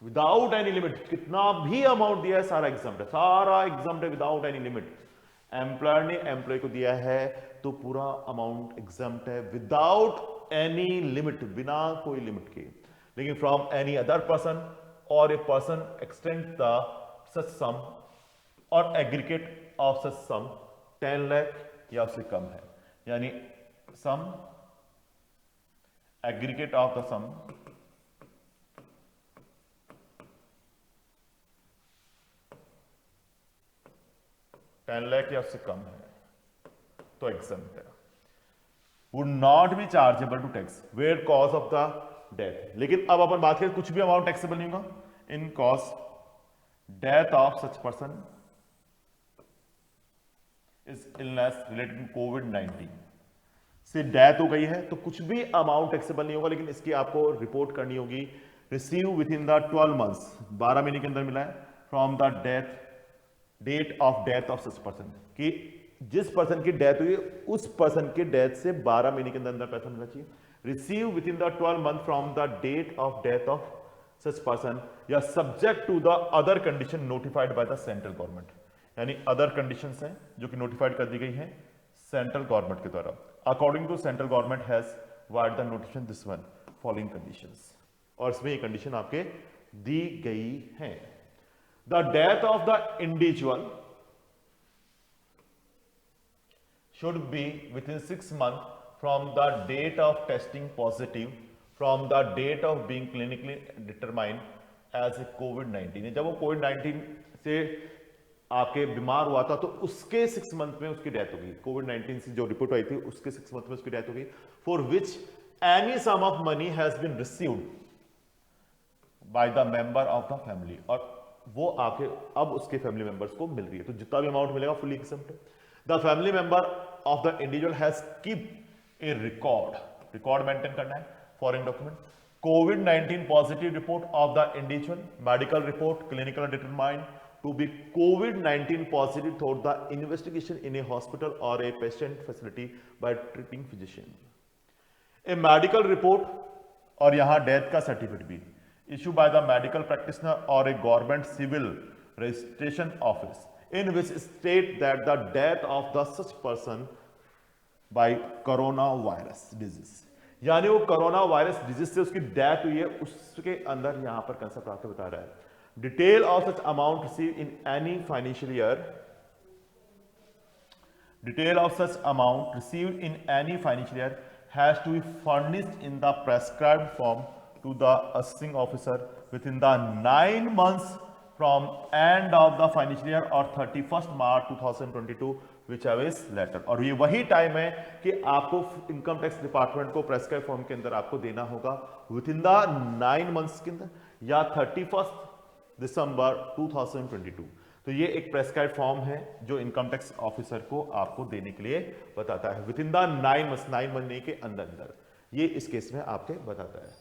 without any limit, कितना भी amount दिया है सारा exempt है, सारा एग्जाम्प्ट है विदाउट एनी लिमिट। एम्प्लॉयर ने एम्प्लॉय को दिया है तो पूरा अमाउंट एग्जाम्प्ट है विदाउट एनी लिमिट, बिना कोई लिमिट के। लेकिन फ्रॉम एनी अदर पर्सन और a person extend the such sum और aggregate of such sum 10 lakh या उससे कम है, यानी sum aggregate of the sum 10 lakh या उससे कम है तो एग्जम्प्ट है, would not be chargeable to tax where cause of the death. लेकिन अब अपन बात करें कुछ भी अमाउंट टैक्सेबल नहीं होगा in cause death of such person is illness related to कोविड-19 से डेथ हो गई है तो कुछ भी अमाउंट टैक्सेबल नहीं होगा, लेकिन इसकी आपको रिपोर्ट करनी होगी receive within the 12 months, 12 महीने के अंदर मिला है, from the date of death of such person, कि जिस पर्सन की डेथ हुई उस पर्सन की डेथ से 12 महीने के अंदर अंदर पैसा मिलना चाहिए। Receive within the 12 month from the date of death of such person या subject to the other condition notified by the central government, यानी अदर कंडीशंस हैं जो कि नोटिफाइड कर दी गई हैं सेंट्रल गवर्नमेंट के द्वारा। According to central government has vide the notification this one following conditions, और इसमें ये कंडीशन आपके दी गई है। The death of the individual should be within 6 months from the date of testing positive from the date of being clinically determined as a COVID-19। जब वो कोविड-19 से आके बीमार हुआ था तो उसके 6 मंथ में उसकी डेथ हो गई, कोविड-19 से जो रिपोर्ट आई थी उसके 6 मंथ में उसकी डेथ हो गई, for which any sum of money has been received by the member of the family, और वो आके अब उसके फैमिली मेंबर्स को मिल रही है, तो जितना भी अमाउंट मिलेगा फुली एक्सेप्ट है। The family member of the individual has keep a record maintain करना है, foreign document, COVID-19 positive report of the individual, medical report clinical determined to be COVID-19 positive through the investigation in a hospital or a patient facility by treating physician, a medical report और यहाँ death का certificate भी issue by the medical practitioner और a government civil registration office in which state that the death of the such person by coronavirus disease, यानी वो corona virus disease से उसकी death हुई है, उसके अंदर यहां पर कंसेप्ट आपको बता रहा है। Detail of such amount receive in any financial year, detail of such amount received in any financial year has to be furnished in the prescribed form to the assisting officer within the 9 months from end of the financial year or 31st March 2022 whichever is later। और ये वही time है कि आपको income tax department को prescribe form के अंदर आपको देना होगा विद इन द 9 मंथ्स के अंदर या 31 दिसंबर 2022। तो ये एक प्रेस्क्राइब फॉर्म है जो इनकम टैक्स ऑफिसर को आपको देने के लिए बताता है विद इन द 9 मंथ्स, 9 महीने के अंदर अंदर, ये इस केस में आपके बताता है।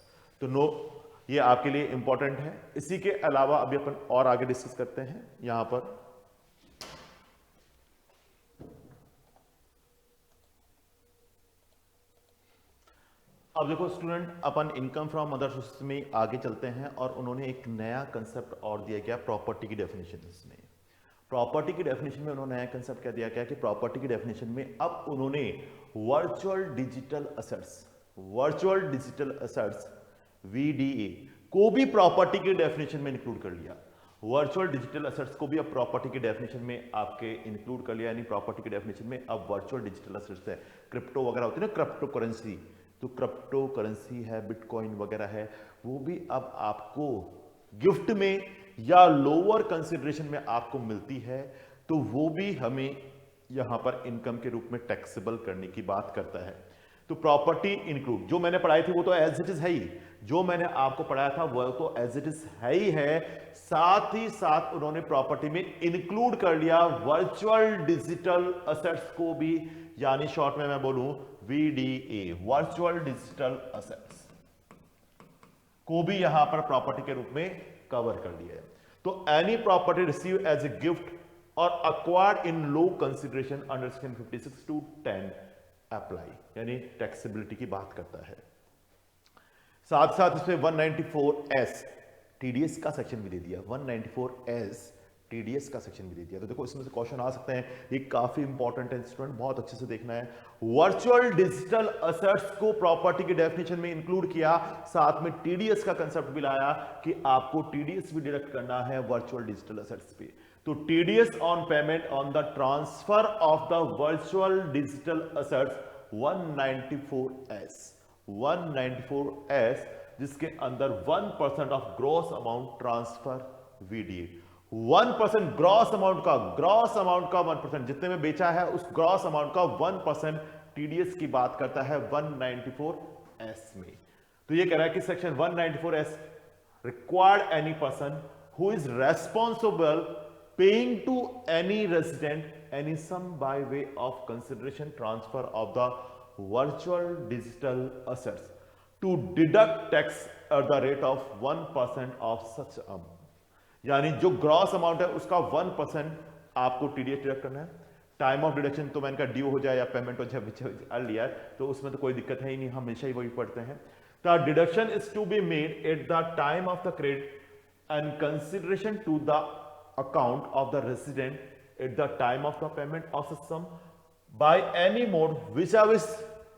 तो नो, ये आपके लिए इंपॉर्टेंट है। इसी के अलावा अभी अपन और आगे डिस्कस करते हैं। यहां पर अब देखो student, upon income from other sources में आगे चलते हैं और उन्होंने एक नया कंसेप्ट और दिया गया प्रॉपर्टी की डेफिनेशन में। प्रॉपर्टी की डेफिनेशन में उन्होंने नया कंसेप्ट क्या दिया गया कि प्रॉपर्टी की डेफिनेशन में अब उन्होंने वर्चुअल डिजिटल असेट्स VDA को भी प्रॉपर्टी की डेफिनेशन में इंक्लूड कर लिया। वर्चुअल डिजिटल असेट्स को भी अब प्रॉपर्टी की डेफिनेशन में आपके इंक्लूड कर लिया, यानी प्रॉपर्टी की डेफिनेशन में अब वर्चुअल डिजिटल असेट्स है, क्रिप्टो वगैरह होती है ना, क्रिप्टो करेंसी, तो क्रिप्टो करेंसी है, बिटकॉइन वगैरह है, वो भी अब आपको गिफ्ट में या लोअर कंसिडरेशन में आपको मिलती है, तो वो भी हमें यहां पर इनकम के रूप में टैक्सेबल करने की बात करता है। तो प्रॉपर्टी इंक्लूड, जो मैंने पढ़ाई थी वो तो एज इट इज है ही, जो मैंने आपको पढ़ाया था वो तो एज इट इज है ही है, साथ ही साथ उन्होंने प्रॉपर्टी में इंक्लूड कर लिया वर्चुअल डिजिटल असेट्स को भी, यानी शॉर्ट में मैं बोलूं VDA, वर्चुअल डिजिटल असेट्स को भी यहां पर प्रॉपर्टी के रूप में कवर कर लिया है। तो any property receive as a gift और acquired in low consideration under section 56 to 10 apply, यानी टैक्सेबिलिटी की बात करता है। साथ साथ इसमें 194S TDS का सेक्शन भी दे दिया, 194S TDS का सेक्शन भी दे दिया। तो देखो इसमें से क्वेश्चन आ सकते हैं, ये काफी इंपॉर्टेंट है स्टूडेंट, बहुत अच्छे से देखना है। वर्चुअल डिजिटल असेट्स को प्रॉपर्टी की डेफिनेशन में इंक्लूड किया, साथ में TDS का कंसेप्ट भी लाया कि आपको TDS भी डिडक्ट करना है वर्चुअल डिजिटल असेट्स पे। तो TDS on payment on the transfer of the virtual digital assets 194S 194S, जिसके अंदर 1% of gross amount transfer VDA, 1% gross amount का 1% जितने में बेचा है उस ग्रॉस अमाउंट का 1% टीडीएस की बात करता है 194S में। तो ये कह रहा है कि section 194S required any person who is responsible paying to any resident any sum by way of consideration transfer of the virtual digital assets to deduct tax at the rate of 1% of such sum। यानी जो gross amount है उसका 1% आपको TDS deduct करना है। Time of deduction तो मैंने कहा ड्यू हो जाए या पेमेंट हो जाए अर्लियर, तो उसमें तो कोई दिक्कत है ही नहीं, हमेशा ही वही पढ़ते हैं। The deduction is to be made at the time of the credit and consideration to the account of the resident at the time of the payment of the sum by any mode whichever is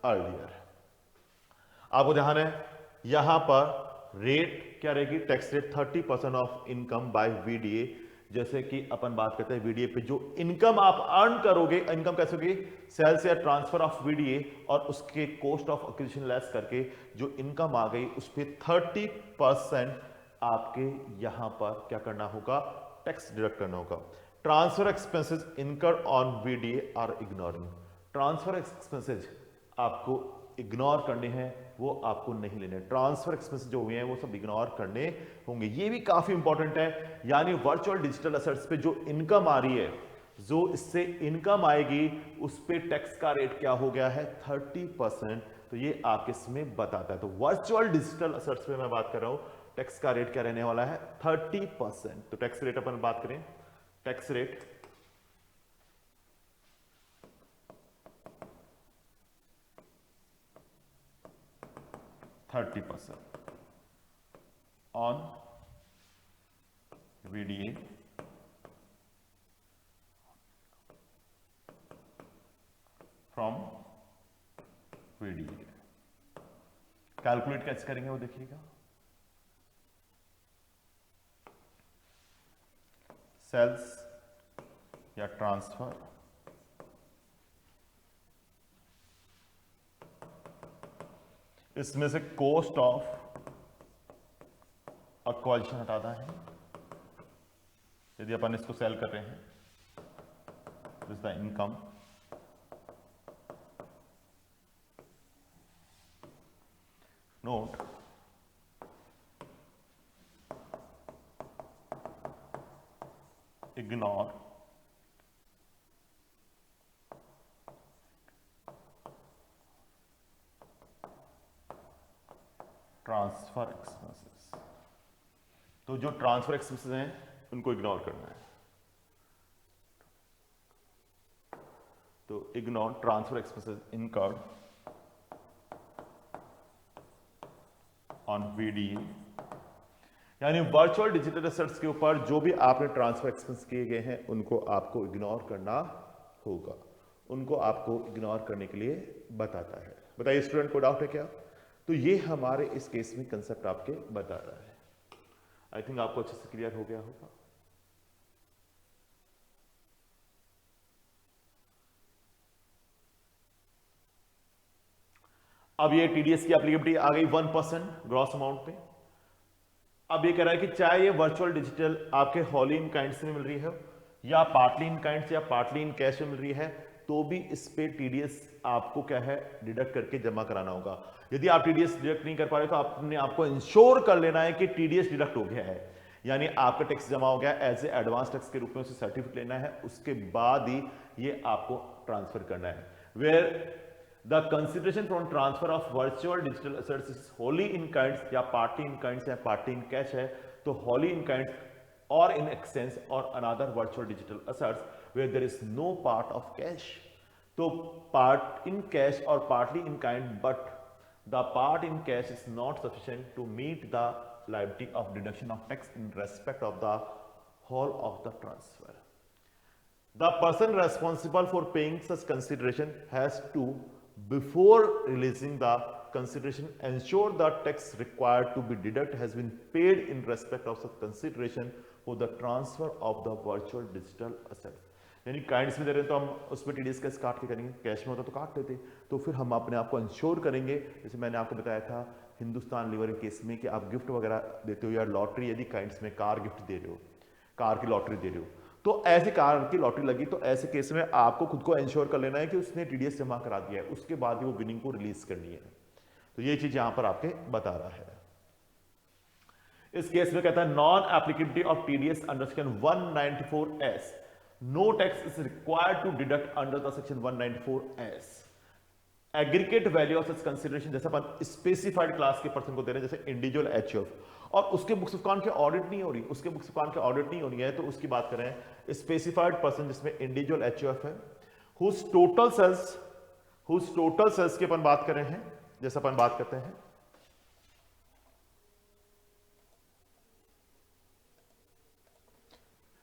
earlier। आपको ध्यान है यहां पर rate क्या रहेगी, tax rate 30% of income by VDA. जैसे कि अपन बात करते हैं वीडीए पे जो इनकम आप अर्न करोगे, इनकम कैसे होगी, सेल्स या ट्रांसफर ऑफ वीडीए और उसके कॉस्ट ऑफ एक्विजिशन लेस करके जो इनकम आ गई उस पर 30% आपके यहां पर क्या करना होगा, टैक्स डिडक्ट करना होगा। Transfer expenses incurred on VDA are ignoring, transfer expenses आपको इग्नोर करने हैं, वो आपको नहीं लेने। ट्रांसफर एक्सपेंसेस जो हुए हैं वो सब इग्नोर करने होंगे, ये भी काफी इंपॉर्टेंट है। यानी वर्चुअल डिजिटल असेट्स पे जो इनकम आ रही है, जो इससे इनकम आएगी उस पे टैक्स का रेट क्या हो गया है 30%। तो ये आपके इसमें बताता है। तो वर्चुअल डिजिटल असेट्स पे मैं बात कर रहा हूं, टैक्स का रेट क्या रहने वाला है 30%। तो टैक्स रेट अपन बात करें, tax rate 30% on VDA from VDA। Calculate कैसे करेंगे वो देखिएगा, सेल्स या ट्रांसफर इसमें से कॉस्ट ऑफ एक्वाजिशन हटाता है। यदि अपन इसको सेल कर रहे हैं, this the income, note ignore transfer expenses. तो जो ट्रांसफर एक्सपेंसेस हैं उनको इग्नोर करना है। तो ignore transfer expenses incurred on VDA, यानी वर्चुअल डिजिटल एसेट्स के ऊपर जो भी आपने ट्रांसफर एक्सपेंस किए गए हैं उनको आपको इग्नोर करना होगा, उनको आपको इग्नोर करने के लिए बताता है। बताइए स्टूडेंट को डाउट है क्या? तो ये हमारे इस केस में कंसेप्ट आपके बता रहा है। आई थिंक आपको अच्छे से क्लियर हो गया होगा। अब ये टीडीएस की एप्लीकेबिलिटी आ गई 1% ग्रॉस अमाउंट पे। अब ये कह रहा है कि चाहे ये वर्चुअल डिजिटल आपके हॉली इन काइंड से मिल रही है या पार्टली इन काइंड से या पार्टली इन कैश में मिल रही है, तो भी इस पे टीडीएस आपको क्या है डिडक्ट करके जमा कराना होगा। यदि आप टीडीएस डिडक्ट नहीं कर पा रहे तो आपने आपको इंश्योर कर लेना है कि टीडीएस डिडक्ट हो गया है, यानी आपका टैक्स जमा हो गया, एज ए एडवांस टैक्स के रूप में उसे सर्टिफिकेट लेना है, उसके बाद ही ये आपको ट्रांसफर करना है। Where the consideration from transfer of virtual digital assets is wholly in kinds या पार्टी इन काइंड्स या पार्टी इन कैश है, तो होली इन काइंड्स और इन एक्सचेंज और another virtual digital assets where there is no part of cash. तो part in cash और partly in kind, but the part in cash is not sufficient to meet the liability of deduction of tax in respect of the whole of the transfer. The person responsible for paying such consideration has to, before releasing the consideration, ensure the tax required to be deducted has been paid in respect of such consideration for the transfer of the virtual digital assets. यानी kinds में दे रहे हैं तो हम उसमें TDS कैसे काट के करेंगे, कैश में होता तो काट लेते, तो फिर हम अपने आप को इंश्योर करेंगे। जैसे मैंने आपको बताया था हिंदुस्तान लीवर के केस में कि आप गिफ्ट वगैरह देते हो या लॉटरी, यदि काइंड्स में कार गिफ्ट दे रहे हो, कार की लॉटरी दे रहे हो, तो ऐसी कार की लॉटरी लगी तो ऐसे केस में आपको खुद को इंश्योर कर लेना है कि उसने टीडीएस जमा करा दिया है, उसके बाद ही वो विनिंग को रिलीज करनी है। तो ये चीज यहां पर आपके बता रहा है। इस केस में कहता है non applicability of TDS under section 194S, no tax is required to deduct under the section 194S। Aggregate value of such consideration, जैसे अपन स्पेसिफाइड क्लास के पर्सन को दे रहे हैं, जैसे इंडिविजुअल एचयूएफ, और उसके बुक्स ऑफ अकाउंट की ऑडिट नहीं हो रही, उसके बुक्स ऑफ अकाउंट की ऑडिट नहीं हो रही है, तो उसकी बात करें स्पेसिफाइड पर्सन जिसमें इंडिविजुअल एचयूएफ है, हुज टोटल सेल्स की अपन बात कर रहे हैं, जैसे अपन बात करते हैं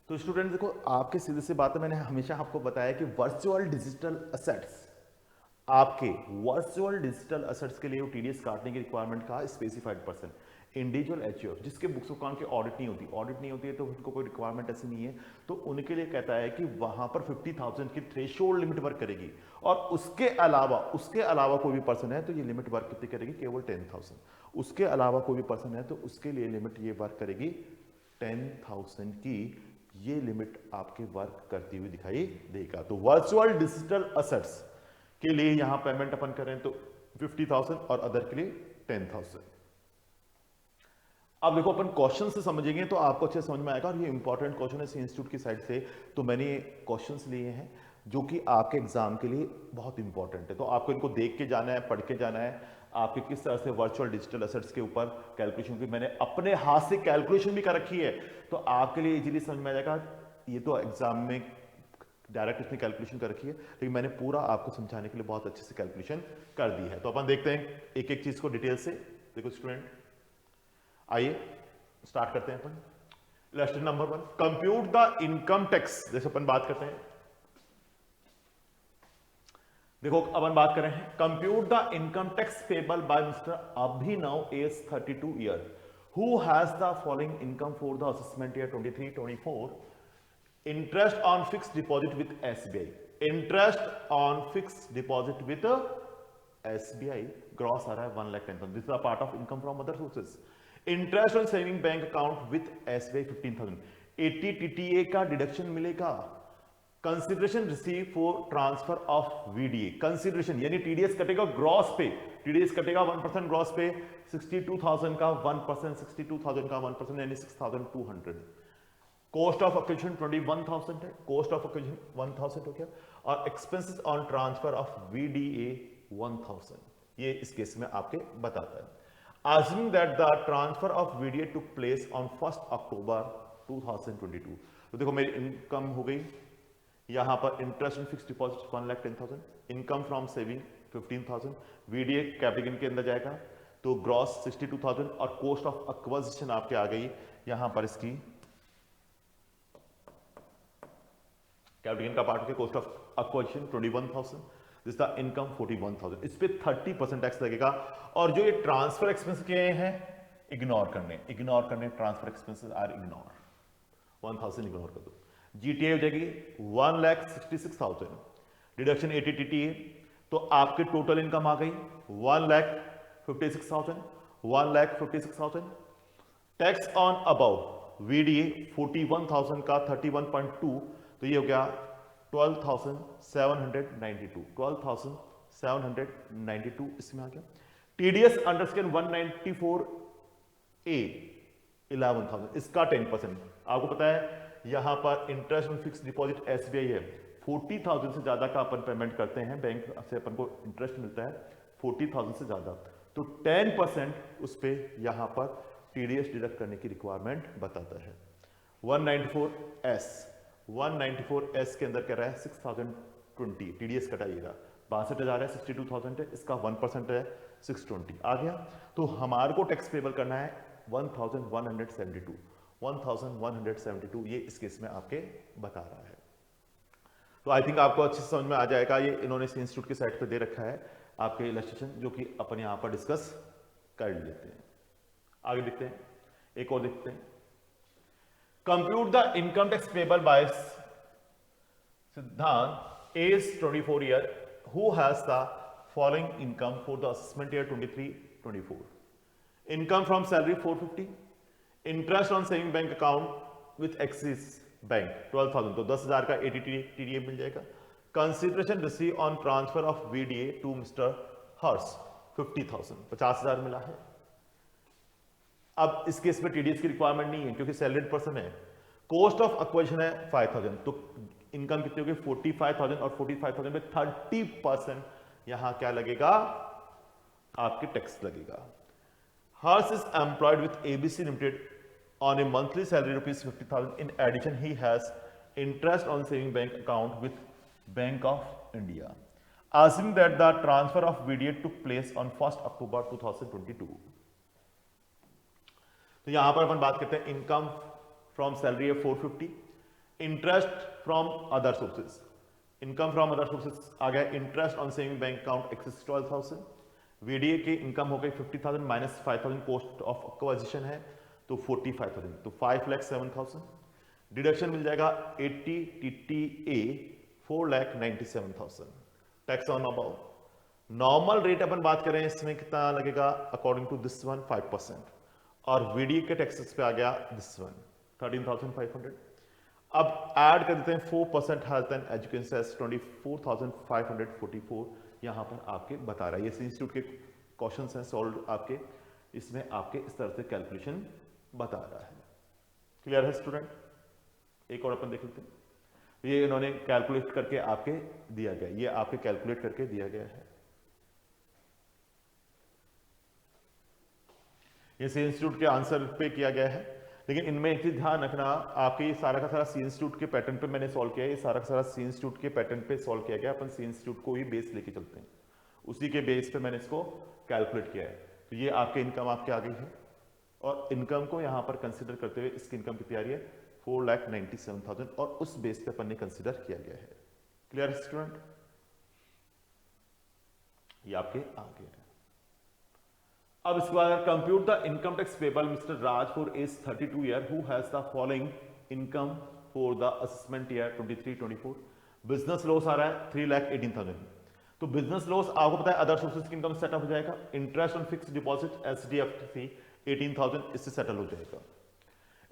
तो स्टूडेंट देखो आपके सीधे से बात है, मैंने हमेशा आपको बताया कि वर्चुअल डिजिटल असेट्स, आपके वर्चुअल डिजिटल असेट्स के लिए टीडीएस काटने की रिक्वायरमेंट का स्पेसिफाइड पर्सन इंडिविजुअल एचयूएफ, जिसके बुक्स ऑफ अकाउंट की ऑडिट नहीं होती है तो उनको कोई रिक्वायरमेंट ऐसी नहीं है, तो उनके लिए कहता है कि वहां पर 50,000 की थ्रेशोल्ड लिमिट वर्क करेगी, और उसके अलावा कोई भी पर्सन है तो ये लिमिट वर्क कितनी करेगी, केवल 10,000। उसके अलावा कोई भी पर्सन है तो उसके लिए लिमिट ये वर्क करेगी 10,000 की, ये लिमिट आपके वर्क करती हुई दिखाई देगा। तो वर्चुअल डिजिटल असेट्स के लिए यहां पेमेंट अपन करें तो 50,000 और अदर के लिए 10,000। अब देखो अपन क्वेश्चन से समझेंगे तो आपको अच्छे समझ में आएगा, और ये इंपॉर्टेंट क्वेश्चन है इंस्टीट्यूट की साइड से, तो मैंने क्वेश्चंस लिए हैं जो कि आपके एग्जाम के लिए बहुत इंपॉर्टेंट है, तो आपको इनको देख के जाना है, पढ़ के जाना है, आपके किस तरह से वर्चुअल डिजिटल असेट्स के ऊपर कैलकुलेशन की मैंने अपने हाथ से कैलकुलेशन भी कर रखी है, तो आपके लिए इजीली समझ में आ जाएगा। ये तो एग्जाम में डायरेक्ट इसने कैलकुलेशन कर रखी है, लेकिन मैंने पूरा आपको समझाने के लिए बहुत अच्छे से कैलकुलेशन कर दी है। तो अपन देखते हैं एक एक चीज को डिटेल से। देखो स्टूडेंट, आइए स्टार्ट करते हैं अपन। Lesson number 1, compute the income tax. जैसे अपन बात करते हैं, देखो अपन बात कर रहे हैं compute the income tax payable by mister Abhinav age 32 year who has the following income for the assessment year 23-24। Interest on fixed deposit with SBI, interest on fixed deposit with SBI gross आ रहा है 1,10,000, this is a part of income from other sources. Interest on saving bank account with SBI 15,000, 80 TTA का deduction मिलेगा। Consideration receive for transfer of VDA, consideration यानी TDS कटेगा gross पे, TDS कटेगा 1% gross पे, 62,000 का 1%, 62,000 का 1% यानी 6,200। कॉस्ट ऑफ एक्विजिशन 21,000 है, कॉस्ट ऑफ एक्विजिशन 1,000 हो गया, और expenses on transfer of VDA 1,000, ये इस केस में आपके बताता है। Assuming that the transfer of VDA took place on 1st October 2022, तो देखो मेरी इनकम हो गई, यहां पर interest in fix deposit 1,10,000, income from saving 15,000, VDA capital के अंदर जाएगा तो ग्रॉस 62,000, और कॉस्ट ऑफ एक्विजिशन आपके आ गई यहां पर, इसकी कैपिटल का पार्ट के cost of acquisition 21,000, this the income 41,000, इस पे 30% टैक्स लगेगा। और जो ये ट्रांसफर एक्सपेंस के हैं इग्नोर करने, transfer expenses are ignore, 1,000 ignore कर दो। जीटीए हो जाएगी 1,66,000, डिडक्शन 80 टीटीए, तो आपके टोटल इनकम आ गई 1,56,000, 1,56,000। टैक्स ऑन अबव वीडीए 41,000 का 31.2, तो ये हो गया 12,792, 12,792 इसमें आ गया। टीडीएस अंडर सेक्शन 194A 11,000, इसका 10%। आपको पता है यहां पर interest on fixed deposit SBI है, 40,000 से ज्यादा का अपन पेमेंट करते हैं, बैंक से अपन को इंटरेस्ट मिलता है 40,000 से ज्यादा, तो 10% उस पे यहां पर टीडीएस डिडक्ट करने की रिक्वायरमेंट बताता है। 194S के अंदर कह रहा है 6,020 टीडीएस कटाइएगा, 62,000 है, 62,000 है, इसका 1% है 620 आ गया। तो हमारे को टैक्स पेबल करना है 1,172, ये इस केस में आपके बता रहा है। तो आई थिंक आपको अच्छे से समझ में आ जाएगा, ये इन्होंने इंस्टीट्यूट की साइट पे दे रखा है आपके इलस्ट्रेशन, जो कि अपन यहां पर डिस्कस कर लेते हैं। आगे देखते हैं, एक और देखते हैं। Compute the income tax payable bye Siddhant is 24 year who has the following income for the assessment year 23-24. Income from salary 450, interest on saving bank account with Axis Bank 12,000 तो 10,000 का ATTDA मिल जाएगा. Consideration received on transfer of VDA to Mr. Hers 50,000 50,000 मिला है. अब इस case में TDS की requirement नहीं है क्योंकि सैलरीड पर्सन है. कॉस्ट ऑफ एक्वाजिशन है 5,000 तो इनकम कितनी होगी 45,000 और 45,000 में 30% यहां क्या लगेगा आपके टैक्स लगेगा. Harsh is employed with ABC limited on a monthly salary ₹50,000. In addition he has interest on saving bank account with bank of India. Assuming that the transfer of VDA took place on 1st October 2022. तो यहां पर अपन बात करते हैं income from salary है 450, interest from other sources. Income from other sources आ गया interest on saving bank account excess 12,000. VDA की इनकम हो गई 50,000 माइनस 5,000 कॉस्ट ऑफ एक्वाजिशन है तो 45,000 तो 5,07,000. डिडक्शन मिल जाएगा 80 TTA 4,97,000. Tax on above normal rate अपन बात करें इसमें कितना लगेगा अकॉर्डिंग टू दिस वन 5% और VDA के टैक्सेस पे आ गया दिस वन 13,500. अब ऐड कर देते हैं 4% हेल्थ एंड एजुकेशन सेस 24,544 यहां पर आपके बता रहा है. ये इंस्टीट्यूट के क्वेश्चंस हैं सॉल्व आपके इसमें आपके इस तरह से कैलकुलेशन बता रहा है. क्लियर है स्टूडेंट? एक और अपन देख लेते हैं. ये इन्होंने कैलकुलेट करके आपके दिया गया. ये आपके कैलकुलेट करके दिया गया है. ये सी इंस्टीट्यूट के आंसर पे किया गया है लेकिन इनमें एक चीज ध्यान रखना आपके ये सारा का सारा सी इंस्टीट्यूट के पैटर्न पे मैंने सॉल्व किया है. ये सारा का सारा सी इंस्टीट्यूट के पैटर्न पे सॉल्व किया गया. अपन सी इंस्टीट्यूट को ही बेस लेके चलते हैं उसी के बेस पे मैंने इसको कैलकुलेट किया है. तो ये आपके इनकम आपके आ गई है और इनकम को यहां पर कंसिडर करते हुए इसकी इनकम कितनी आ रही है 4,97,000 और उस बेस पे अपन ने कंसिडर किया गया है. Clear student? ये आपके आ गए हैं. अब इसके बाद compute the income tax payable mister Raj for age 32 year who has the following income for the assessment year 23-24. Business loss आ रहा है 3,18,000 तो बिजनेस लॉस आपको पता है अदर सोर्सेज की इनकम सेटअप हो जाएगा. Interest on fixed deposit SDFT 18,000 इससे सेटल हो जाएगा.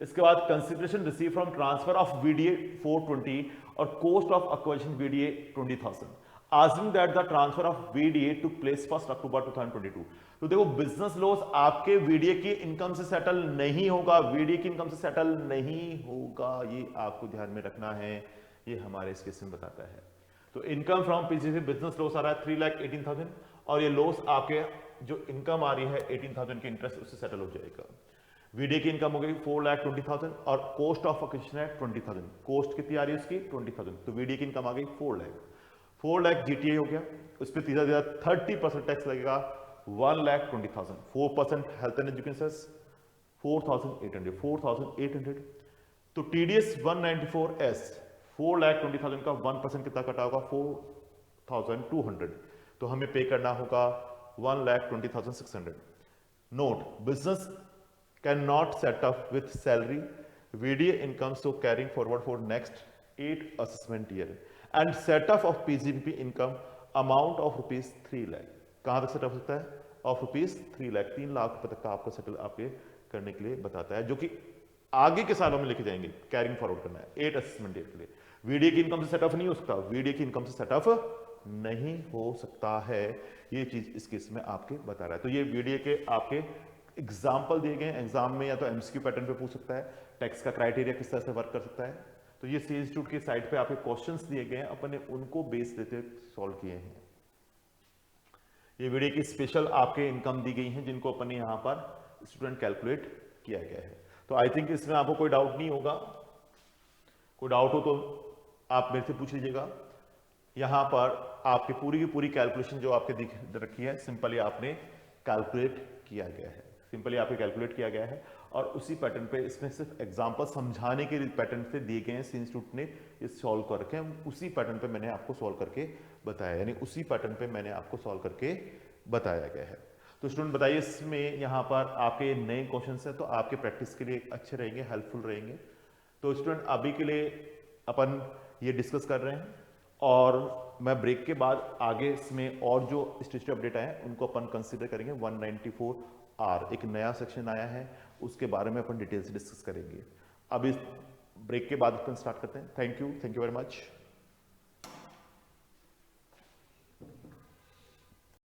इसके बाद consideration receive from transfer of VDA 420 और cost of acquisition VDA 20,000. Assuming that the transfer of VDA took place 1st October 2022. तो देखो बिजनेस लॉस आपके VDA की इनकम से सेटल नहीं होगा. VDA की इनकम से सेटल नहीं होगा. ये आपको ध्यान में रखना है. ये हमारे इस केस में बताता है. तो income from PCC business loss आ रहा है 3,18,000 और ये लॉस आपके जो इनकम आ रही है 18,000 के इंटरेस्ट उससे सेटल हो जाएगा. VDA की इनकम हो गई 4,20,000 और कॉस्ट ऑफ एक्विजिशन है 20,000. कॉस्ट कितनी आ रही है उसकी 20,000 तो VDA की इनकम आ गई 4 लाख GTA हो गया. उस पर 30% टैक्स लगेगा 1,20,000. 4% हेल्थ एंड एजुकेशन 4,800 तो TDS 194S 4,20,000 का 1% कितना कटा होगा 4,200 तो हमें पे करना होगा 1,20,600. Note business can not set up with salary VDA income so carrying forward for next 8 assessment year and setup of PGBP income amount of ₹3 lakh. कहां तक सेटअप हो सकता है ऑफ ₹3 लाख 3 लाख रुपए तक का आपको सेटल आपके करने के लिए बताता है जो कि आगे के सालों में लेके जाएंगे. कैरिंग फॉरवर्ड करना है 8 असेसमेंट ईयर के लिए. VDA की इनकम से सेटअप नहीं हो सकता. VDA की इनकम से सेटअप नहीं हो सकता है. ये चीज इस केस में आपके बता रहा है. तो ये VDA के आपके एग्जाम्पल दिए गए एग्जाम में या तो MCQ पैटर्न पे पूछ सकता है. टैक्स का क्राइटेरिया किस तरह से वर्क कर सकता है. तो ये सी इंस्टीट्यूट की साइट पे आपके क्वेश्चंस दिए गए हैं अपन ने उनको बेस लेते सॉल्व किए हैं. ये VDA की स्पेशल आपके इनकम दी गई हैं जिनको अपन ने यहां पर स्टूडेंट कैलकुलेट किया गया है. तो आई थिंक इसमें आपको कोई डाउट नहीं होगा. कोई डाउट हो तो आप मेरे से पूछ लीजिएगा. यहां पर आपकी पूरी की पूरी कैलकुलेशन जो आपके दिख रखी है सिंपली आपने कैलकुलेट किया गया है. सिंपली आपके कैलकुलेट किया गया है और उसी पैटर्न पे इसमें सिर्फ एग्जांपल समझाने के पैटर्न से दिए गए हैं. सी इंस्टीट्यूट ने ये सॉल्व कर रखे हैं. उसी पैटर्न पे मैंने आपको सॉल्व करके बताया यानी उसी पैटर्न पे मैंने आपको सॉल्व करके बताया गया है. तो स्टूडेंट बताइए इसमें यहाँ पर आपके नए क्वेश्चन हैं तो आपके प्रैक्टिस के लिए अच्छे रहेंगे हेल्पफुल रहेंगे. तो स्टूडेंट अभी के लिए अपन ये डिस्कस कर रहे हैं और मैं ब्रेक के बाद आगे इसमें और जो स्टेटस अपडेट आए हैं उनको अपन कंसीडर करेंगे। 194R एक नया सेक्शन आया है, उसके बारे में अपन डिटेल से डिस्कस करेंगे। अब इस ब्रेक के बाद अपन स्टार्ट करते हैं। Thank you very much.